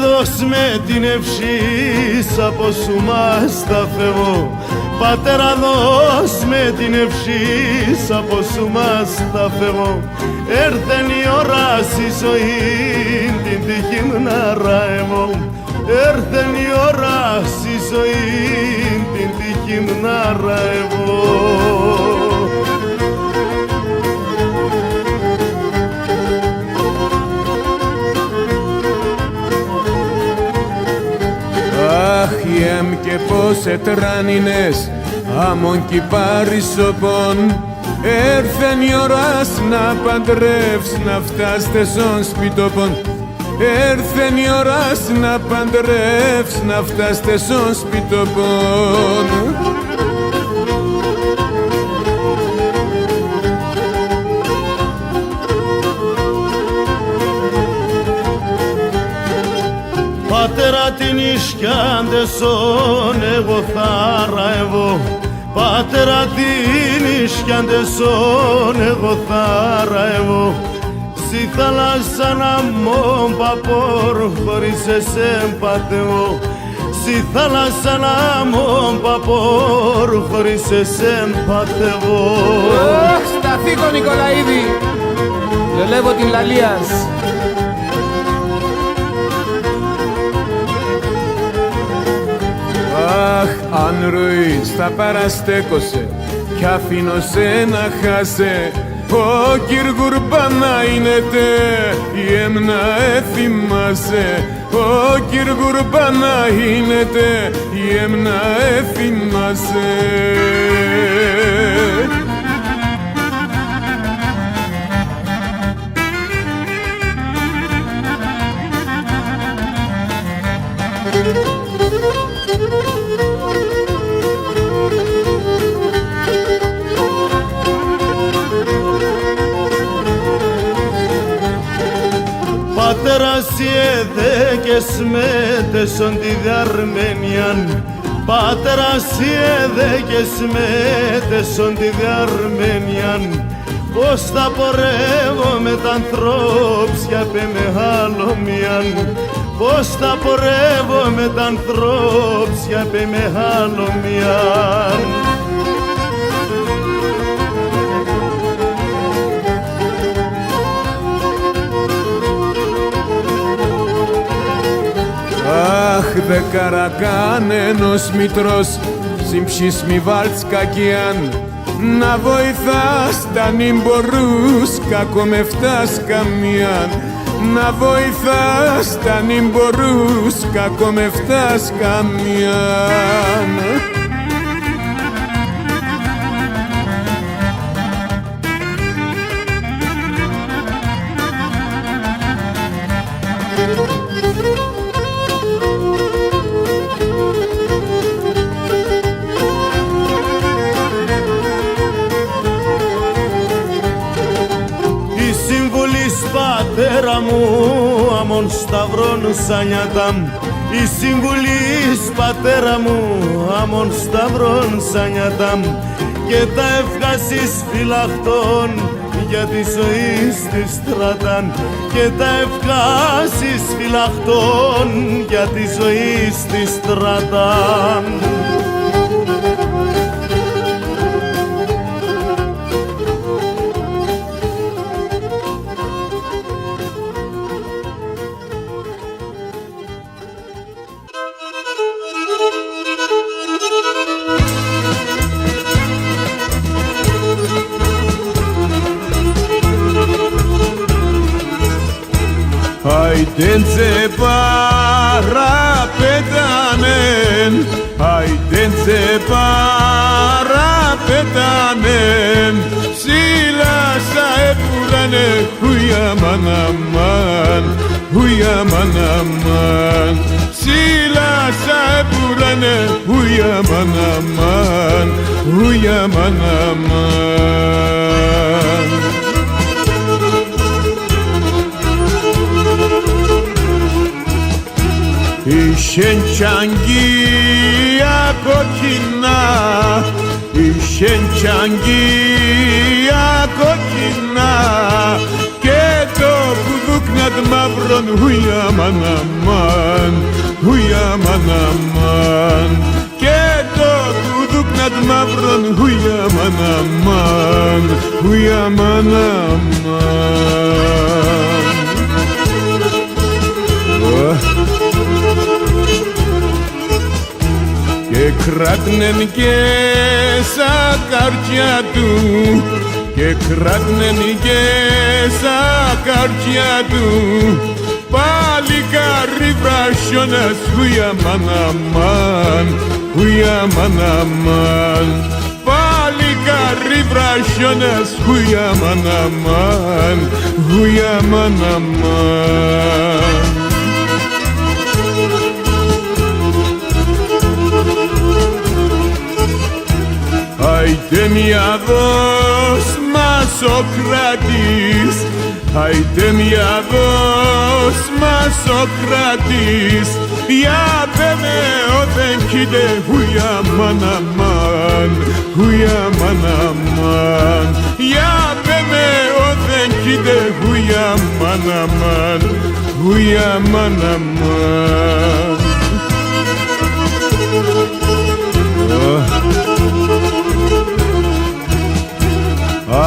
δώσ' με την ευχή από σου μας τα φεύγω. Πατέρα δώσ' με την ευχή από σου μας τα φεύγω. Έρθεν η ώρα στη ζωή την τύχη μου να ραεύω. Έρθεν η ώρα στη ζωή την τύχη μου να ραεύω. Αχ, ιεμ και πως ετράνινες άμον κι παρισοπών. Έρθεν η ώρας να παντρεύς, να φτάστε στον σπιτοπών. Έρθεν η ώρας να παντρεύς, να φτάστε στον σπιτοπών. Πατέρα την ισκιάντεσον εγώ θα ραεύω. Πατέρα την ισκιάντεσον εγώ θα ραεύω. Στη θάλασσα να μον παπόρ χωρίς εσέν πατεύω. Στη θάλασσα να μον παπόρ χωρίς εσέν πατεύω. Σταθήκο Νικολαίδη, λελεύω την Λαλίας. Αχ, αν ροής θα παραστέκωσε κι αφήνω σε να χάσε. Ο Κυργουρμπάνα είναι η έμνα εφημάσε. Ο Κυργουρμπάνα είναι η έμνα εφημάσε. Πατέρα σιέδε και σμέτεσον τη διαρμένιαν. Πατέρα σιέδε και σμέτεσον τη διαρμένιαν. Πώς θα πορεύω με τα ανθρώπια πε μεγαλομιαν. Πώς θα πορεύω με τα ανθρώπια πε μεγαλομιαν. Αχ, δε καρακάνενος μητρός συμψής μη βάλτς κακιάν. Να βοηθάς τα νυμπορούς κακό με φτάς καμιάν. Να βοηθάς τα νυμπορούς κακό με φτάς καμιάν. Πατέρα μου, αμον σταυρών σανιατάμ. Η συμβουλής πατέρα μου, αμον σταυρών σανιατάμ. Και τα ευχάσεις φυλαχτών για τη ζωή στη στράταν. Και τα ευχάσεις φυλαχτών για τη ζωή στη στράταν. Άιντεντσε παραπεταμέν, άιντεντσε παραπεταμέν. Σίλασα επουράνε χουια μαναμάν, χουια μαναμάν. Σίλασα επουράνε χουια μαναμάν, χουια μαναμάν. Είχεν τσαγγία κοκκινά, είχεν τσαγγία κοκκινά. Και το κουδούκνα μαύρον, ουι αμάν αμάν, ουι αμάν αμάν. Και το κουδούκνατ μαύρον, ουι αμάν αμάν, ουι αμάν αμάν. Και κράτνεν και σα καρδιά του, και κράτνεν και σα καρδιά του, παλικάρι βρασιώνας, ουι αμάν αμάν, ουι αμάν αμάν. Παλικάρι βρασιώνας, ουι αμάν αμάν, ουι αμάν αμάν. Άιτε μια δός μας ο κρατής, άιτε μια δός μας ο κρατής. Για πέμε όταν κοίτε, ουι αμάν αμάν, ουι αμάν αμάν. Για πέμε όταν κοίτε, ουι αμάν αμάν, ουι αμάν αμάν.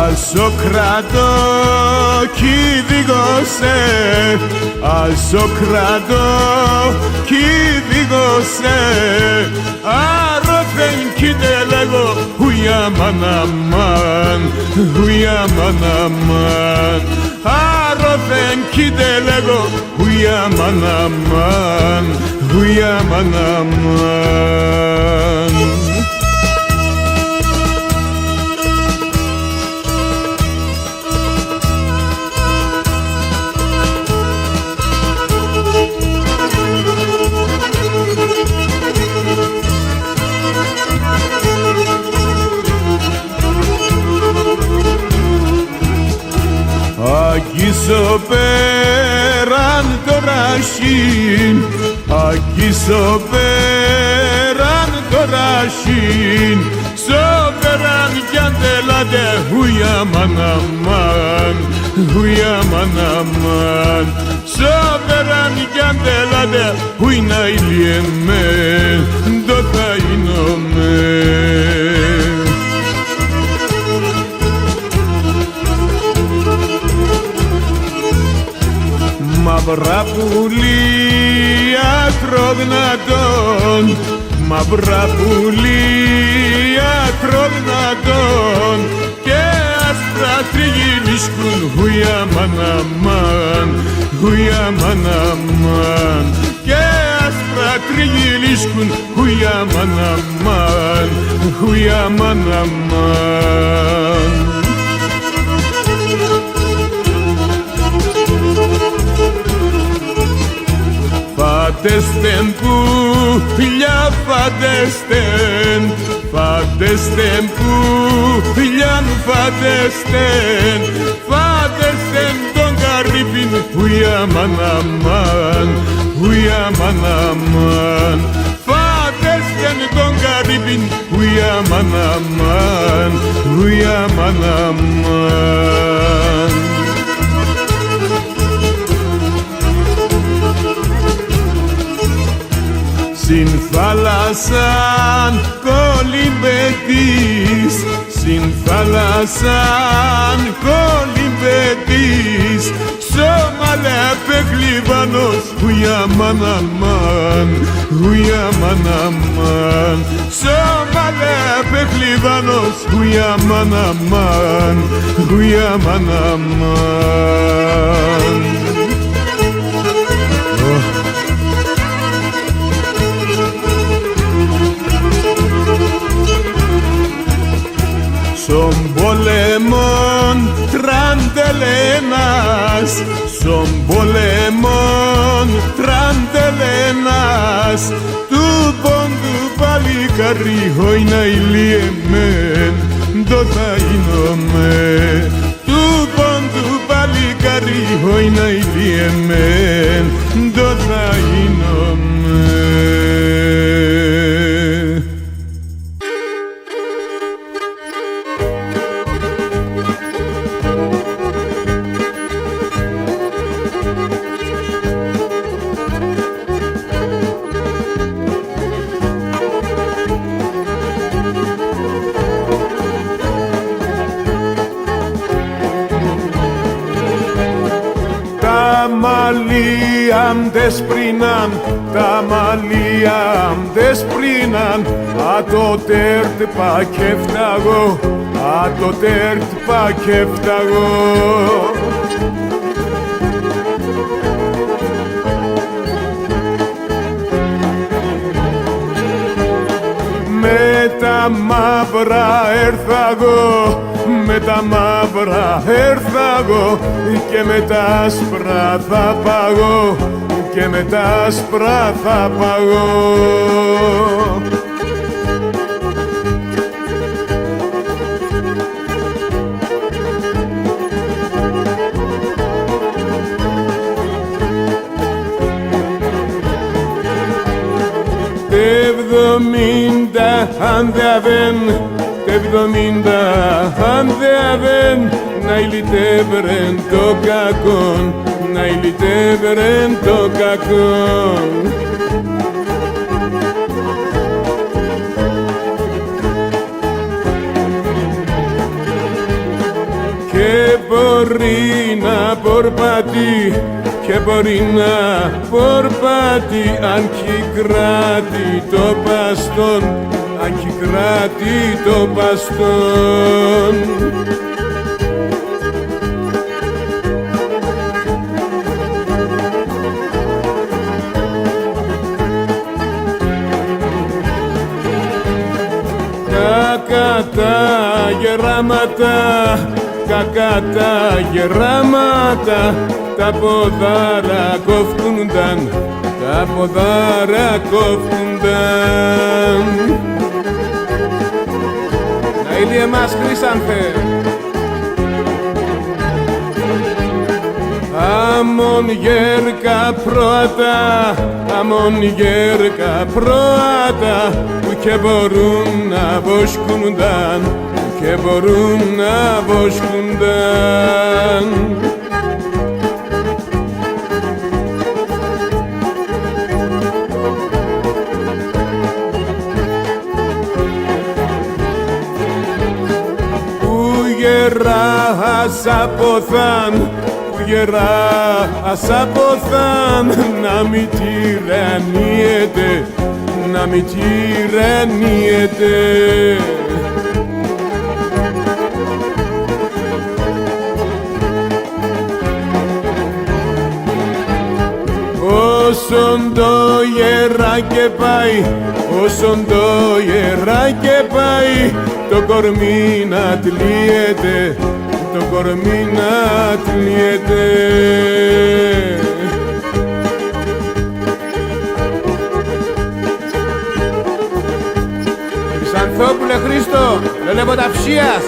Ασοκρατώ κι δίγωσε, ασοκρατώ κι δίγωσε. Άρωθεν κι τε λέγω, ουι αμάν αμάν, ουι αμάν αμάν. Άρωθεν κι τε λέγω, ουι αμάν αμάν, ουι αμάν αμάν. Αγγίσω πέραν το ρασίν, αγγίσω πέραν το ρασίν. Σοπέραν κι αν τελάτε, ουι αμάν αμάν, ουι αμάν αμάν. Σοπέραν κι αν τελάτε, ουι να ηλιεμέ, το θα εινομέ. Μαύρα πουλία τροδνατών, μαύρα πουλία τροδνατών. Και άσπρα τριγυλίσκουν, ουι αμάν αμάν, ουι αμάν αμάν. Και άσπρα τριγυλίσκουν, ουι αμάν αμάν, ουι αμάν αμάν. Φάτεστεν πουλιά, φάτεστεν, φάτεστεν πουλιάν, φάτεστεν. Φάτεστεν τον καρύπιν, ουι αμάν αμάν, ουι αμάν αμάν. Φάτεστεν τον καρύπιν, ουι αμάν αμάν, ουι αμάν αμάν. Συν θάλασσαν κολυμπετής, συν θάλασσαν κολυμπετής. Σώμα λέπε κλιβανός, ουι αμάν αμάν, ουι αμάν αμάν. Σώμα λέπε κλιβανός, ουι αμάν αμάν, ουι αμάν αμάν. Στον πόλεμον τραντελένας, στον πόλεμον τραντελένας. Του πόντου παλικάρι, όι να ηλιεμέν, το θα εινομέ. Του πόντου παλικάρι, όι να ηλιεμέν, το θα εινομέ. μαλλίαμτες πρίναν, τα μαλλίαμτες πρίναν, α το τέρτ πακέφταγω, α το τέρτ πακέφταγω. Με τα μαύρα έρθαγω, με τα μαύρα έρθαγω και με τα άσπρα θα παγώ, και με τα άσπρα θα παγώ. Εβδομήντα αν δεαβέν, εβδομήντα αν δεαβέν, να ηλιτεύρεν το κακόν, να ηλιτεύρεν το κακόν. Και μπορεί να πορπατεί, και μπορεί να πορπάτει αν κι κράτη το παστόν, αν κι κράτη το παστόν. Κακά τα γεράματα, κακά τα γεράματα, τα ποδάρα κόφτουνταν, τα ποδάρα κόφτουνταν. Να Ηλίε μας Χρύσανθε. Αμον γέρκα πρόατα, αμον γέρκα πρόατα, που και μπορούν να βοσκουνταν, που και μπορούν να βοσκουνταν. Γερά ας αποθάν, γερά ας αποθάν, να μη τυραννιέται, να μη τυραννιέται. Όσον το γεράκι πάει, όσον το γεράκι πάει, το κορμί να τλιέται, το κορμί να τλιέται. Χρυσανθόπουλε Χρήστο, Λελεβοταυσίας.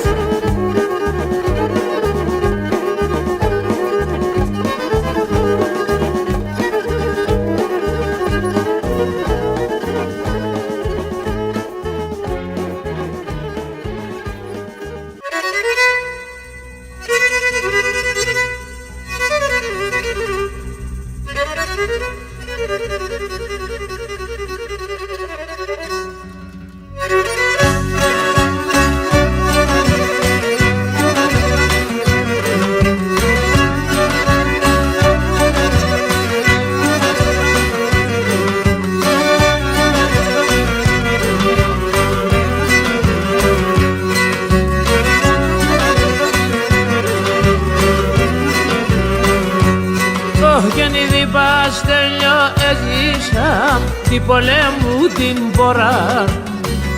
Την πολέμου την πορά,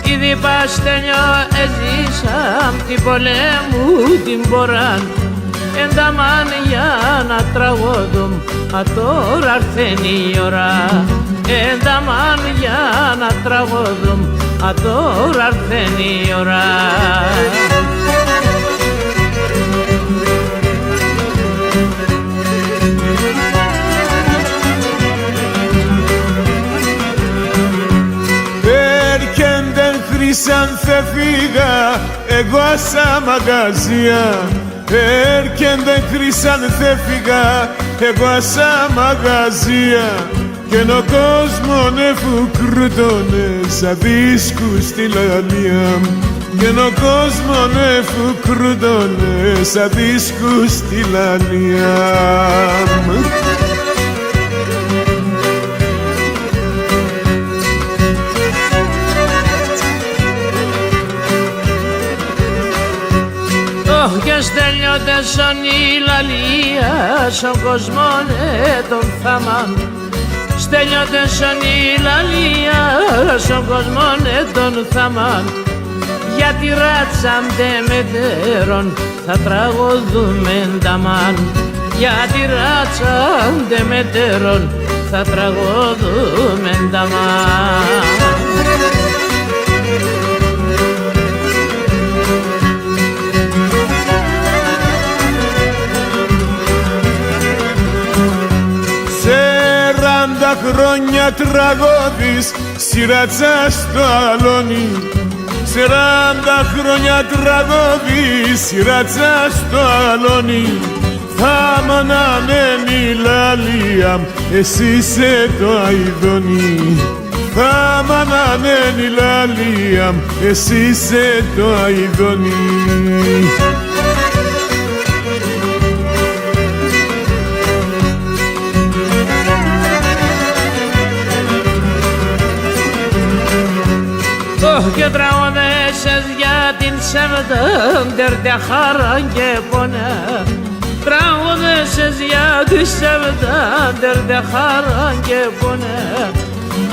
ήδη παστέλιο έζησα, την πολέμου την πορά. Εντάμαν για να τραγωδούν, α τώρα αρθένει η ώρα. Εντάμαν για να τραγωδούν, α τώρα αρθένει η ώρα. Χρυσάνθε φύγα εγώ σαν μαγαζία, έρκεντε Χρυσάνθε φύγα εγώ σαν μαγαζία, και ο κόσμος νεφουκρούτωνε σαν δίσκους στη λαλία, και ο κόσμος νεφουκρούτωνε σαν δίσκους στη λαλία. Όχι και στέλνιωτες ον η λαλία, στον κόσμο τον θάμαν. Στέλνιωτες ον η λαλία, στον κόσμο τον θάμαν. Γιατί ράτσαντε μετέρων, θα τραγωδούμε νταμάν. Γιατί ράτσαντε μετέρων, θα τραγωδούμε νταμάν. Χρόνια τραγώδης σειρατσα στο αλόνι. 40 χρόνια τραγώδης σειρατσα στο αλόνι. Θα μ' αναμένει λαλία, εσύ σε το αηδόνι. Θα μ' αναμένει λαλία, εσύ σε το αηδόνι. Και τραγωδέσες για την Σεβδάντερ τε χαρά και πονέ. Τραγωδέσες για την Σεβδάντερ τε χαρά και πονέ.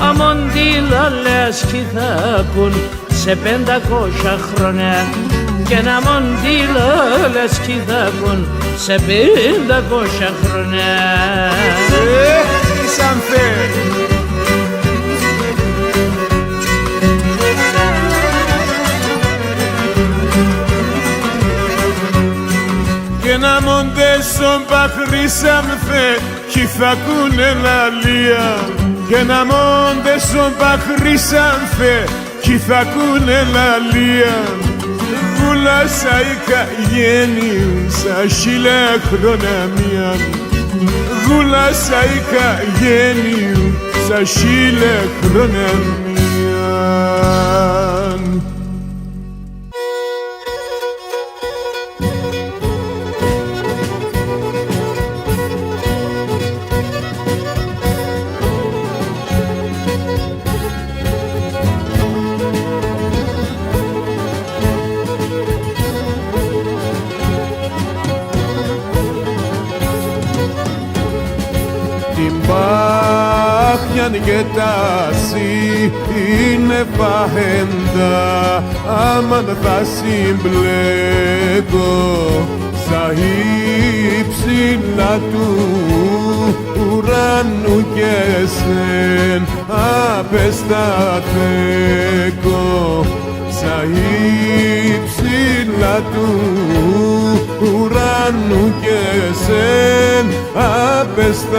Αμοντήλα λες κι θα ακούν σε 500 χρόνια. Και να μοντήλα λες κι θα ακούν σε 500 χρόνια. Χρυσάνθε! Και να μοντέσω παχρίσαμθε κι θα ακούνε λαλία. Και να μοντέσω παχρίσαμθε κι θα ακούνε λαλία. Βούλασα η καγένειου σαν 1000 χρόνια μία. Βούλασα η καγένειου σαν 1000 χρόνια μία. Και τα είναι παχέντα, άμαν θα συμπλέκω στα ύψιλα του ουρανού και σεν απεσταθέκω. Στα ύψιλα του ουρανού και σεν απεσταθέκω.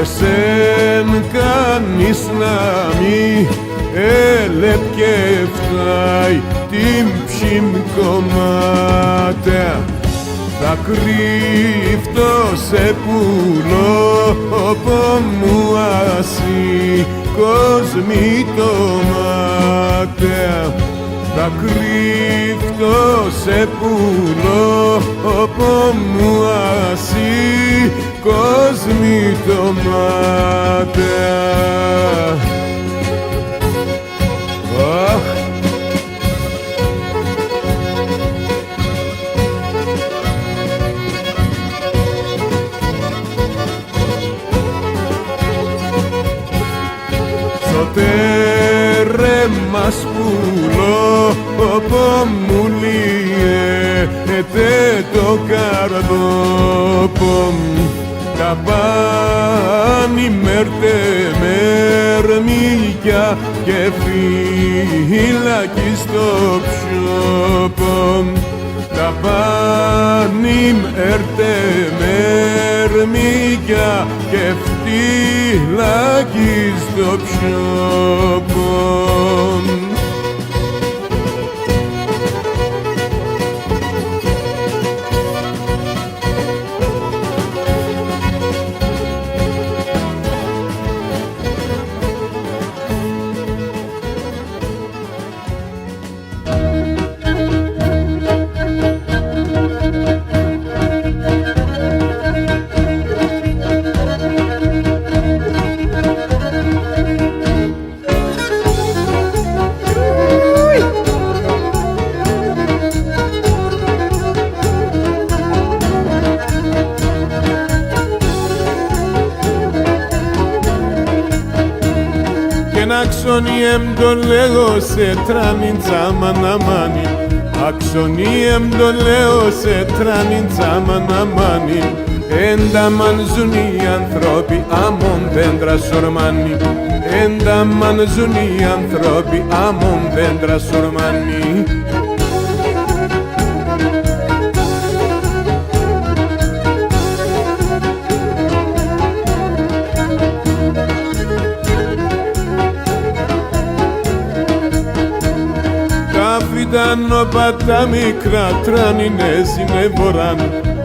Εσέν κανείς να μη ελεπκεφτάει την ψημ κομμάτια. Θα κρύφτω σε πουλόπο μου ασύ κόσμη το μάτια. Θα κρύφτω σε πουλόπο μου ασύ κόσμη το μάτια. Μας πουλόπο μου λύεται το καρδόπο. Τα πάνη μέρτε μερμήκια και φύλακι στο ψιόπο. Τα πάνη μέρτε μερμήκια και φύλακι στο ψιόπο. Αξονiem το λέγω σε τράνιν τσάμαναμάνι. Αξονiem το λέω σε τράνιν τσάμαναμάνι. Ένταμαν ζουν οι άνθρωποι άμον δέντρα σορμάνι. Ένταμαν ζουν οι άνθρωποι άμον δέντρα σορμάνι. Φιτάνοπα τα μικρά τράνινε συνεβοράν.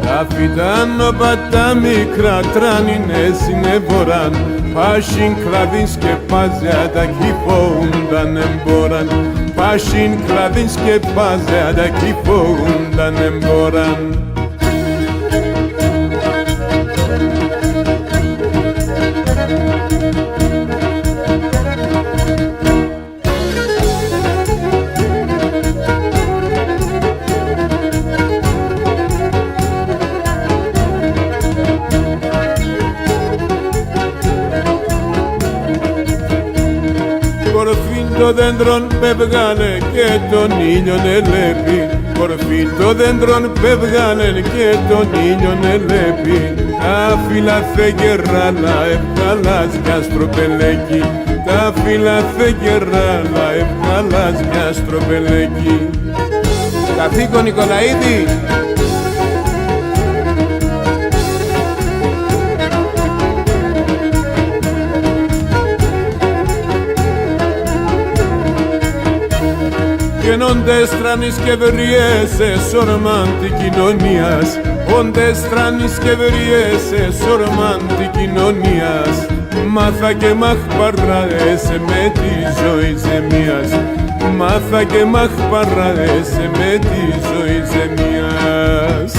Τα φιτάνοπα τα μικρά τράνινε συνεβοράν. Πάσιν κλαδίν σκεπάζε τα κυπώουνταν εμποράν. Πάσιν κλαδίν σκεπάζε τα κυπώουνταν εμποράν. Κορφή το δέντρον πεβγάλε και τον ήλιον ελέπει. Κορφή το δέντρον πεβγάλε και τον ήλιον ελέπει. Τα φύλλα θε γεράλα ευκαλάς μια στροπελέκη. Τα φύλλα θε γεράλα ευκαλάς μια στροπελέκη. Καθήκον Νικολαίδη. Γίνονται στρανείς και βριέσαι σορμάν τη κοινωνίας. Όντε στρανείς και βριέσαι σορμάν τη κοινωνίας. Μάθα και μαχ παρράεσαι με τη ζωή ζεμίας. Μάθα και μαχ παρράεσαι με τη ζωή ζεμίας.